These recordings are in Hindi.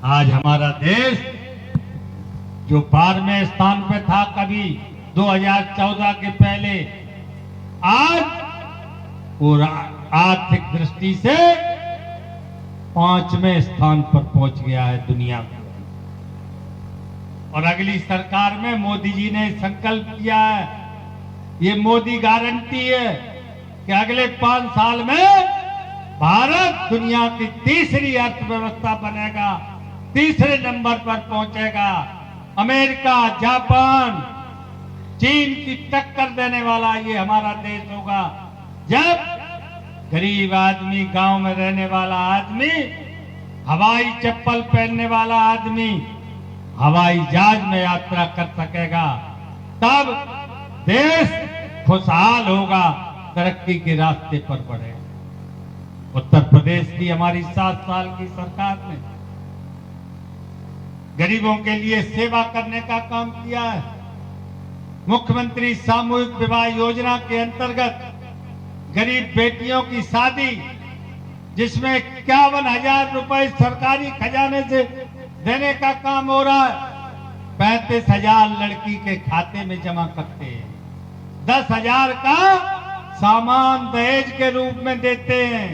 आज हमारा देश जो 12वें स्थान पे था कभी 2014 के पहले, आज पूरा आर्थिक दृष्टि से 5वें स्थान पर पहुंच गया है दुनिया में। और अगली सरकार में मोदी जी ने संकल्प किया है, ये मोदी गारंटी है कि अगले 5 साल में भारत दुनिया की तीसरी अर्थव्यवस्था बनेगा, तीसरे नंबर पर पहुंचेगा। अमेरिका, जापान, चीन की टक्कर देने वाला ये हमारा देश होगा, जब गरीब आदमी, गांव में रहने वाला आदमी, हवाई चप्पल पहनने वाला आदमी हवाई जहाज में यात्रा कर सकेगा। तब देश खुशहाल होगा, तरक्की के रास्ते पर बढ़ेगा। उत्तर प्रदेश की हमारी 7 साल की सरकार ने गरीबों के लिए सेवा करने का काम किया है। मुख्यमंत्री सामूहिक विवाह योजना के अंतर्गत गरीब बेटियों की शादी, जिसमें 51,000 रुपए सरकारी खजाने से देने का काम हो रहा है, 35,000 लड़की के खाते में जमा करते हैं। 10,000 का सामान दहेज के रूप में देते हैं।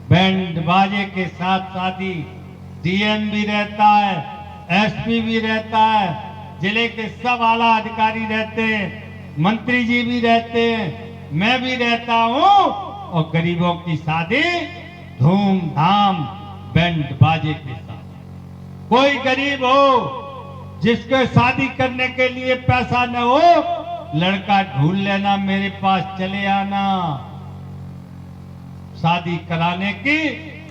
बैंड बाजे के साथ शादी, डीएम भी रहता है, एसपी भी रहता है, जिले के सब आला अधिकारी रहते हैं, मंत्री जी भी रहते हैं, मैं भी रहता हूं। और गरीबों की शादी धूमधाम बैंड बाजे के साथ। कोई गरीब हो जिसको शादी करने के लिए पैसा न हो, लड़का ढूंढ लेना, मेरे पास चले आना। शादी कराने की,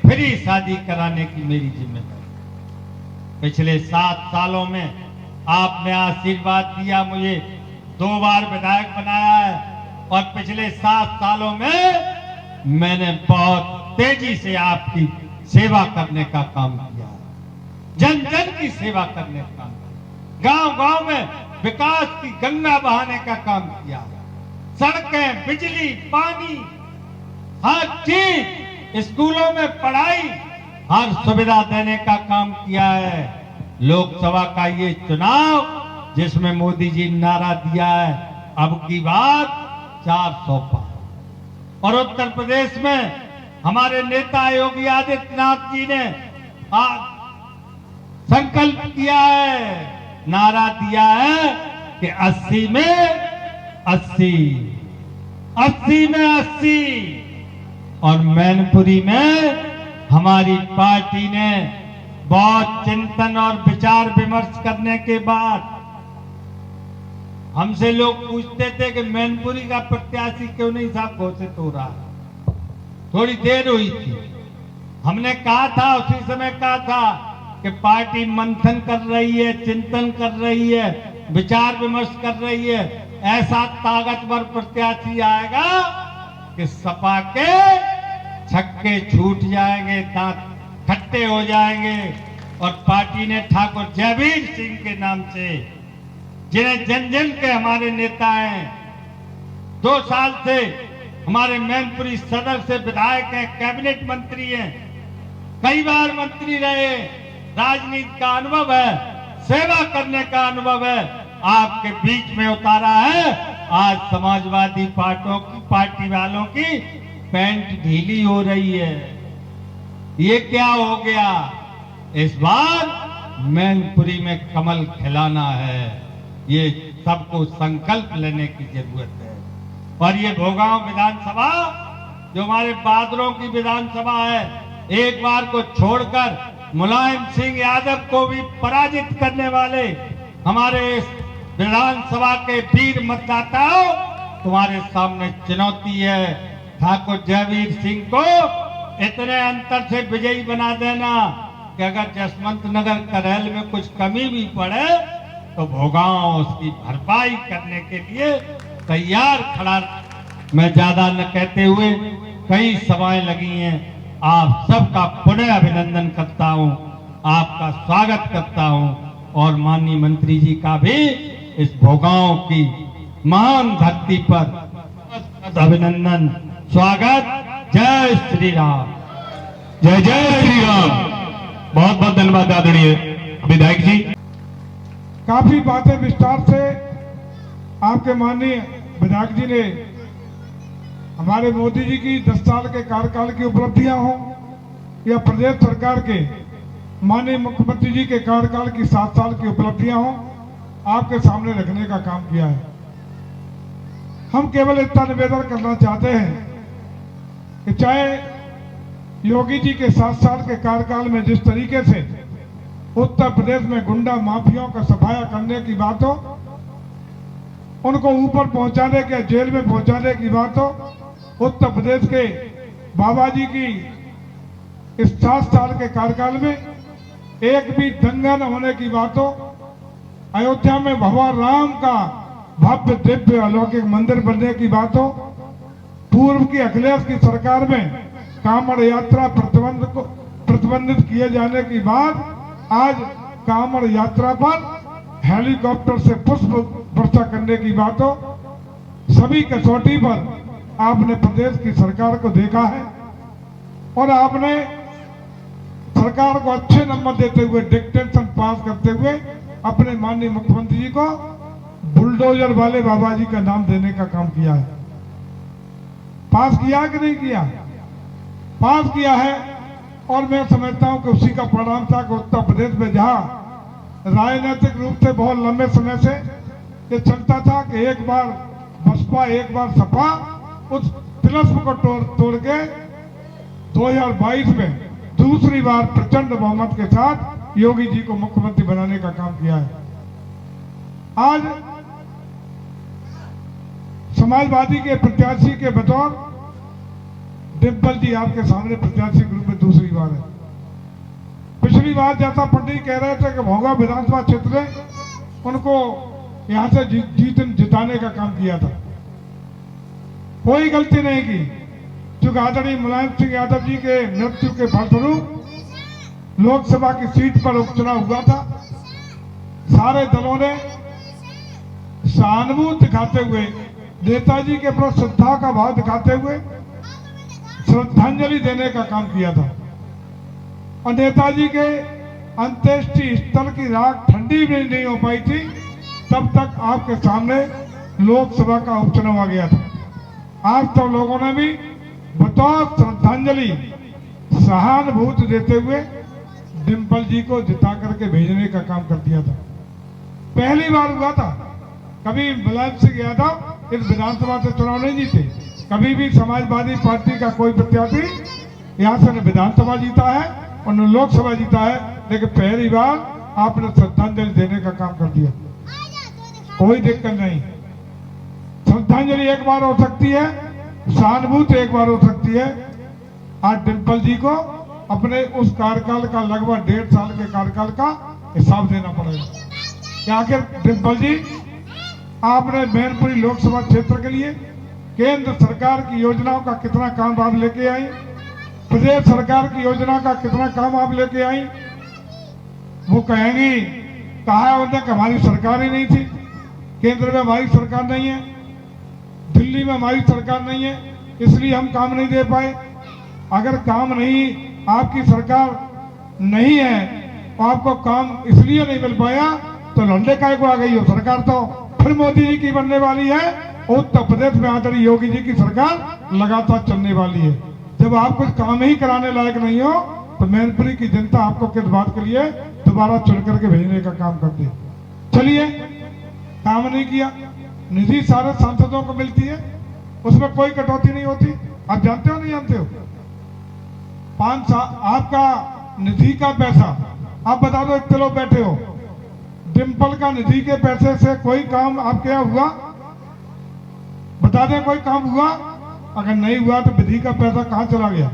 फ्री शादी कराने की मेरी जिम्मेदारी। पिछले 7 सालों में आपने आशीर्वाद दिया, मुझे 2 बार विधायक बनाया है, और पिछले 7 सालों में मैंने बहुत तेजी से आपकी सेवा करने का काम किया है। जन जन की सेवा करने का काम, गांव-गांव में विकास की गंगा बहाने का काम किया है। सड़कें, बिजली, पानी, हर चीज, स्कूलों में पढ़ाई, हर सुविधा देने का काम किया है। लोकसभा का ये चुनाव जिसमें मोदी जी ने नारा दिया है, अब की बात 400 पार। और उत्तर प्रदेश में हमारे नेता योगी आदित्यनाथ जी ने संकल्प किया है, नारा दिया है कि 80 में 80, 80 में 80। और मैनपुरी में हमारी पार्टी ने बहुत चिंतन और विचार विमर्श करने के बाद, हमसे लोग पूछते थे कि मैनपुरी का प्रत्याशी क्यों नहीं साहब घोषित हो रहा है। थोड़ी देर हुई थी, हमने कहा था, उसी समय कहा था कि पार्टी मंथन कर रही है, चिंतन कर रही है, विचार विमर्श कर रही है। ऐसा ताकतवर प्रत्याशी आएगा कि सपा के छक्के छूट जाएंगे, दांत खट्टे हो जाएंगे। और पार्टी ने ठाकुर जयवीर सिंह के नाम से, जिन्हें जन जन के हमारे नेता हैं, 2 साल से हमारे मैनपुरी सदर से विधायक हैं, कैबिनेट मंत्री हैं, कई बार मंत्री रहे, राजनीति का अनुभव है, सेवा करने का अनुभव है, आपके बीच में उतारा है। आज समाजवादी पार्टी वालों की पैंट ढीली हो रही है। ये क्या हो गया? इस बार मैनपुरी में कमल खिलाना है, ये सबको संकल्प लेने की जरूरत है। और ये भोगांव विधानसभा जो हमारे बादलों की विधानसभा है, एक बार को छोड़कर मुलायम सिंह यादव को भी पराजित करने वाले हमारे विधानसभा के वीर मतदाताओं, तुम्हारे सामने चुनौती है। ठाकुर जयवीर सिंह को इतने अंतर से विजयी बना देना कि अगर जसवंत नगर करेल में कुछ कमी भी पड़े तो भोगांव उसकी भरपाई करने के लिए तैयार खड़ा। मैं ज्यादा न कहते हुए, कई सभाएं लगी हैं, आप सबका पुनः अभिनंदन करता हूं, आपका स्वागत करता हूं। और माननीय मंत्री जी का भी इस भोगांव की महान धरती पर अभिनंदन, स्वागत। जय श्री राम, जय जय श्री राम। बहुत बहुत धन्यवाद आदरणीय विधायक जी। काफी बातें विस्तार से आपके माननीय विधायक जी ने हमारे मोदी जी की 10 साल के कार्यकाल की उपलब्धियां हो या प्रदेश सरकार के माननीय मुख्यमंत्री जी के कार्यकाल की 7 साल की उपलब्धियां हो, आपके सामने रखने का काम किया है। हम केवल इतना निवेदन करना चाहते हैं कि चाहे योगी जी के 7 साल के कार्यकाल में जिस तरीके से उत्तर प्रदेश में गुंडा माफियाओं का सफाया करने की बात हो, उनको ऊपर पहुंचाने के जेल में पहुंचाने की बात हो, उत्तर प्रदेश के बाबा जी की इस 7 साल के कार्यकाल में एक भी दंगा न होने की बात हो, अयोध्या में भगवान राम का भव्य दिव्य अलौकिक मंदिर बनने की बात हो, पूर्व की अखिलेश की सरकार में कांवड़ यात्रा प्रतिबंधित किए जाने की बाद आज कांवड़ यात्रा पर हेलीकॉप्टर से पुष्प वर्षा करने की बात हो, सभी कसौटी पर आपने प्रदेश की सरकार को देखा है और आपने सरकार को अच्छे नंबर देते हुए डिक्टेशन पास करते हुए अपने माननीय मुख्यमंत्री जी को बुलडोजर वाले बाबा जी का नाम देने का काम किया है। पास किया कि नहीं किया? पास किया है। और मैं समझता हूं कि उसी का परिणाम था कि उत्तर प्रदेश में जहां राजनीतिक रूप से बहुत लंबे समय से ये चलता था कि एक बार बसपा एक बार सपा, उस तिलस्म को तोड़ के 2022 में दूसरी बार प्रचंड बहुमत के साथ योगी जी को मुख्यमंत्री बनाने का काम किया है। आज समाजवादी के प्रत्याशी के बतौर डिम्पल जी आपके सामने प्रत्याशी के रूप में दूसरी बार है। पिछली बार जैसा पंडित कह रहे थे कि भोगा विधानसभा क्षेत्र में उनको यहां से जिताने का काम किया था, कोई गलती नहीं की, क्योंकि आदरणीय मुलायम सिंह यादव जी के मृत्यु के फलस्वरूप लोकसभा की सीट पर उपचुनाव हुआ था। सारे दलों ने सहानुभूति दिखाते हुए, नेताजी के प्रति श्रद्धा का भाव दिखाते हुए श्रद्धांजलि देने का काम किया था और नेताजी के अंत्येष्टि स्थल की राख ठंडी भी नहीं हो पाई थी तब तक आपके सामने लोकसभा का उपचुनाव आ गया था। आज तो लोगों ने भी बतौर श्रद्धांजलि सहानुभूति देते हुए डिम्पल जी को जिता करके भेजने का काम कर दिया था। पहली बार हुआ था, कभी मुलायम सिंह यादव इस विधानसभा से चुनाव नहीं जीते, कभी भी समाजवादी पार्टी का कोई प्रत्याशी यहाँ से न विधानसभा जीता है और न लोकसभा जीता है, लेकिन पहली बार आपने श्रद्धांजलि देने का काम कर दिया। कोई दिक्कत नहीं, श्रद्धांजलि एक बार हो सकती है, सहानुभूति एक बार हो सकती है। आज डिम्पल जी को अपने उस कार्यकाल का लगभग 1.5 साल के कार्यकाल का हिसाब देना पड़ेगा कि आखिर डिम्पल जी आपने मैनपुरी लोकसभा क्षेत्र के लिए केंद्र सरकार की योजनाओं का कितना काम आप लेके आई, प्रदेश सरकार की योजना का कितना काम आप लेके आई। वो कहेंगी कहा उन्होंने कि हमारी सरकार ही नहीं थी, केंद्र में हमारी सरकार नहीं है, दिल्ली में हमारी सरकार नहीं है, इसलिए हम काम नहीं दे पाए। अगर काम नहीं, आपकी सरकार नहीं है तो आपको काम इसलिए नहीं मिल पाया तो लौंडे काय को आ गई हो सरकार, तो फिर मोदी जी की बनने वाली है। उत्तर प्रदेश में आदरणीय योगी जी की सरकार लगातार चलने वाली है। जब आप कुछ काम ही कराने लायक नहीं हो तो मैनपुरी की जनता आपको किस बात के लिए दोबारा चुन करके भेजने का काम करती है। चलिए, काम नहीं किया, निधि सारे सांसदों को मिलती है, उसमें कोई कटौती नहीं होती। आप जानते हो नहीं जानते हो? 5 साल आपका निधि का पैसा, आप बता दो, इतने लोग बैठे हो, डिम्पल का निधि के पैसे से कोई काम आपके यहाँ हुआ? बता दें कोई काम हुआ? अगर नहीं हुआ तो विधि का पैसा कहां चला गया?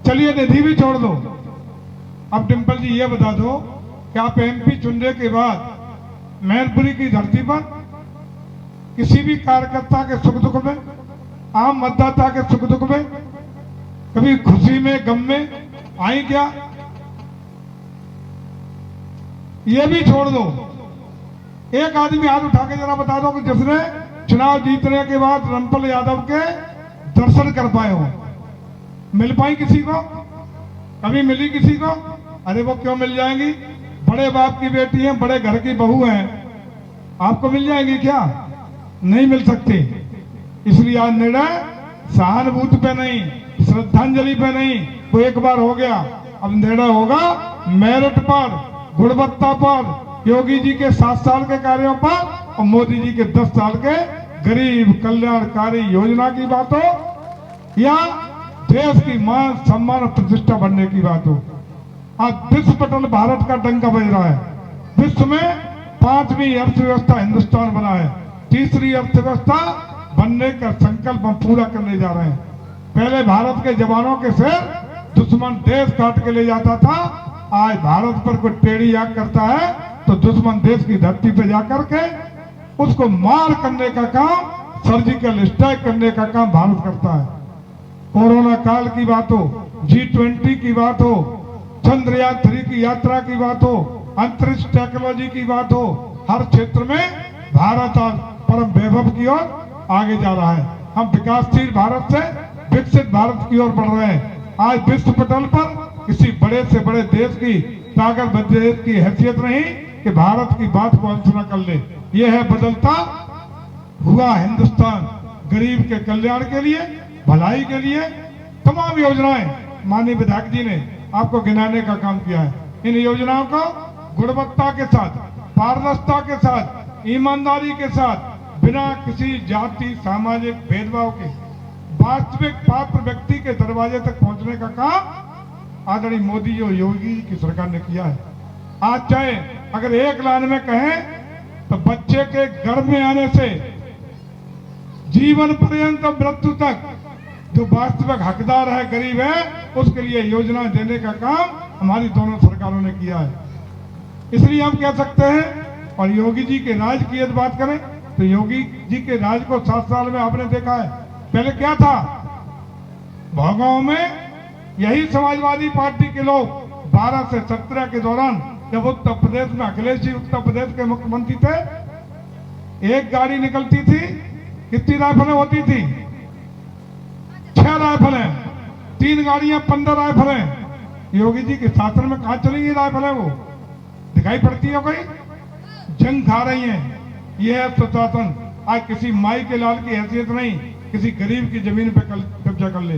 चलिए निधि भी छोड़ दो। अब डिम्पल जी ये बता दो कि आप एमपी चुनने के बाद मैनपुरी की धरती पर किसी भी कार्यकर्ता के सुख दुख में, आम मतदाता के सुख दुख में, कभी खुशी में गम में आई क्या? ये भी छोड़ दो। एक आदमी हाथ उठा के जरा बता दो कि जिसने चुनाव जीतने के बाद रामपाल यादव के दर्शन कर पाए हो। मिल पाई किसी को? कभी मिली किसी को? अरे वो क्यों मिल जाएंगी? बड़े बाप की बेटी हैं, बड़े घर की बहू हैं, आपको मिल जाएंगी क्या? नहीं मिल सकती। इसलिए आज निर्णय सहानुभूति पे नहीं, श्रद्धांजलि पे नहीं, वो एक बार हो गया। अब निर्णय होगा मेरिट पर, गुणवत्ता पर, योगी जी के 7 साल के कार्यों पर और मोदी जी के 10 साल के गरीब कल्याणकारी योजना की बात हो या देश की मान सम्मान और प्रतिष्ठा बढ़ने की बात हो। आज विश्व पटल भारत का डंका बज रहा है। विश्व में 5वीं अर्थव्यवस्था हिंदुस्तान बना है, 3री अर्थव्यवस्था बनने का संकल्प हम पूरा करने जा रहे हैं। पहले भारत के जवानों के सिर दुश्मन देश काट के ले जाता था, आज भारत पर कोई टेढ़ी आंख करता है तो दुश्मन देश की धरती पे जाकर के उसको मार करने का काम, सर्जिकल स्ट्राइक करने का काम भारत करता है। कोरोना काल की बात हो, G20 की बात हो, चंद्रयान 3 की यात्रा की बात हो, अंतरिक्ष टेक्नोलॉजी की बात हो, हर क्षेत्र में भारत आज परम वैभव की ओर आगे जा रहा है। हम विकासशील भारत से विकसित भारत की ओर बढ़ रहे हैं। आज विश्व पटल पर किसी बड़े से बड़े देश की ताकत देश की हैसियत नहीं कि भारत की बात को अनसुना कर ले। यह है बदलता हुआ हिंदुस्तान, गरीब के कल्याण के लिए, भलाई के लिए तमाम योजनाएं माननीय विधायक जी ने आपको गिनाने का काम किया है। इन योजनाओं को गुणवत्ता के साथ, पारदर्शिता के साथ, ईमानदारी के साथ, बिना किसी जाति सामाजिक भेदभाव के वास्तविक पात्र व्यक्ति के दरवाजे तक पहुंचने का काम आदरणीय मोदी और योगी की सरकार ने किया है। आज चाहे अगर एक लाइन में कहें तो बच्चे के गर्भ में आने से जीवन पर्यंत मृत्यु तक जो वास्तविक हकदार है, गरीब है, उसके लिए योजनाएं देने का काम हमारी दोनों सरकारों ने किया है। इसलिए हम कह सकते हैं, और योगी जी के राज की यदि बात करें तो योगी जी के राज को 7 साल में आपने देखा है। पहले क्या था? भोगांव में यही समाजवादी पार्टी के लोग 12 से 17 के दौरान जब उत्तर प्रदेश में अखिलेश जी उत्तर प्रदेश के मुख्यमंत्री थे, एक गाड़ी निकलती थी, कितनी राइफलें होती थी? 6 राइफलें, 3 गाड़ियां 15 राइफलें। योगी जी के शासन में कहां चलेंगी राइफलें? वो दिखाई पड़ती है कोई? जंग खा रही हैं। यह है सुशासन। आज किसी माई के लाल की हैसियत नहीं, किसी गरीब की जमीन पे कब्जा कर ले।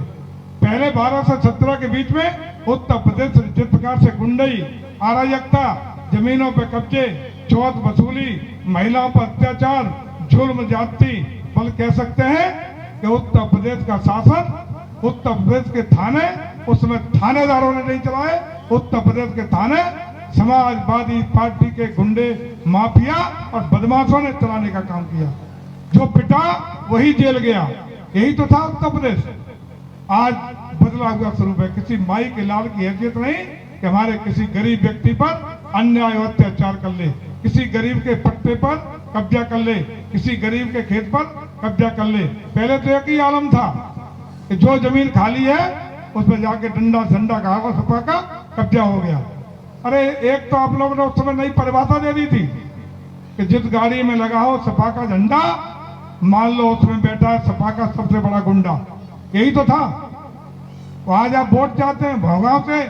पहले 12 से 17 के बीच में उत्तर प्रदेश जिस प्रकार से गुंडई, अराजकता, जमीनों पे कब्जे, चौथ वसूली, महिलाओं पर अत्याचार, जुल्म, जाति, बल कह सकते हैं कि उत्तर प्रदेश का शासन, उत्तर प्रदेश के थाने, उसमें थानेदारों ने नहीं चलाए, उत्तर प्रदेश के थाने समाजवादी पार्टी के गुंडे, माफिया और बदमाशों ने चलाने का काम किया। जो पिटा वही जेल गया। यही तो था उत्तर प्रदेश। आज बदला हुआ स्वरूप है। किसी माई के लाल की हैसियत नहीं कि हमारे किसी गरीब व्यक्ति पर अन्याय और अत्याचार कर ले, किसी गरीब के पट्टे पर कब्जा कर ले, किसी गरीब के खेत पर कब्जा कर ले। पहले तो एक ही आलम था कि जो जमीन खाली है उस पर जाके डंडा झंडा कहा सपा का कब्जा हो गया। अरे एक तो आप लोगों ने उस समय नई परिभाषा दे दी थी कि जिस गाड़ी में लगा हो सपा का झंडा, मान लो उसमें बैठा है सपा का सबसे बड़ा गुंडा। यही तो था। तो आज आप वोट चाहते हैं, भोगांव से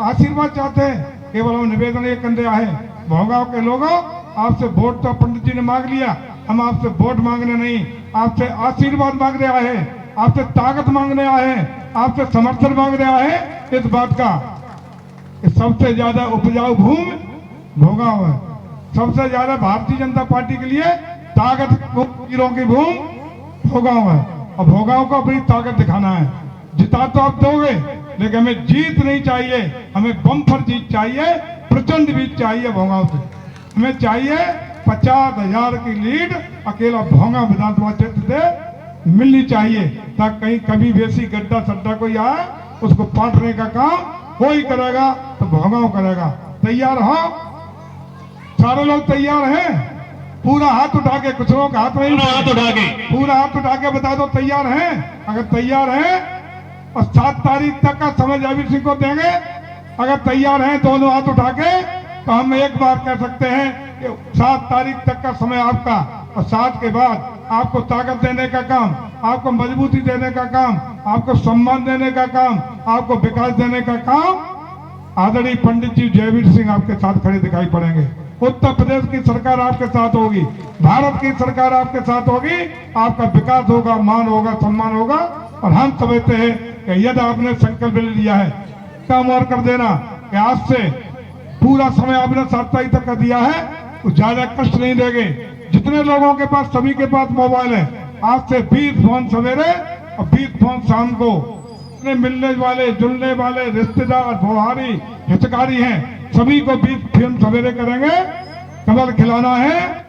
आशीर्वाद चाहते हैं। केवल हम निवेदन ये करने आए हैं, भोगांव के लोगों, आपसे वोट तो पंडित जी ने मांग लिया, हम आपसे वोट मांगने नहीं, आपसे आशीर्वाद मांगने आए हैं, आपसे ताकत मांगने आए हैं, आपसे समर्थन मांगने आए हैं इस बात का कि सबसे ज्यादा उपजाऊ भूमि भोगांव है। सबसे ज्यादा भारतीय जनता पार्टी के लिए ताकत हीरों की भूमि भोगांव है और भोगांव को अपनी ताकत दिखाना है। जिता तो आप दोगे, लेकिन हमें जीत नहीं चाहिए, हमें बम्पर जीत चाहिए, प्रचंड जीत चाहिए भोगांव से। हमें चाहिए 50,000 की लीड अकेला भोगांव विधानसभा क्षेत्र से मिलनी चाहिए, ताकि कहीं कभी बेसी गड्ढा सड्डा कोई आए उसको पाटने का काम कोई करेगा तो भोगांव करेगा। तैयार हो? सारे लोग तैयार हैं? पूरा हाथ उठा के, कुछ लोग हाथ नहीं, हाथ उठा के, पूरा हाथ उठा के बता दो तैयार हैं। अगर तैयार हैं और 7 तारीख तक का समय जयवीर सिंह को देंगे, अगर तैयार हैं दोनों हाथ उठा के, तो हम एक बार कह सकते हैं कि 7 तारीख तक का समय आपका, और 7 के बाद आपको ताकत देने का काम, आपको मजबूती देने का काम, आपको सम्मान देने का काम, आपको विकास देने का काम आदरणीय पंडित जी जयवीर सिंह आपके साथ खड़े दिखाई पड़ेंगे। उत्तर प्रदेश की सरकार आपके साथ होगी, भारत की सरकार आपके साथ होगी, आपका विकास होगा, मान होगा, सम्मान होगा। और हम समझते हैं कि यदि आपने संकल्प ले लिया है, काम और कर देना कि आज से पूरा समय आपने 7 तारीख तक का दिया है, तो ज्यादा कष्ट नहीं देंगे। जितने लोगों के पास, सभी के पास मोबाइल है, आज से 20 फोन सवेरे और 20 फोन शाम को अपने मिलने वाले, जुलने वाले रिश्तेदार, भोहारी, हितकारी हैं, सभी को 20 फोन सवेरे करेंगे। कमल खिलाना है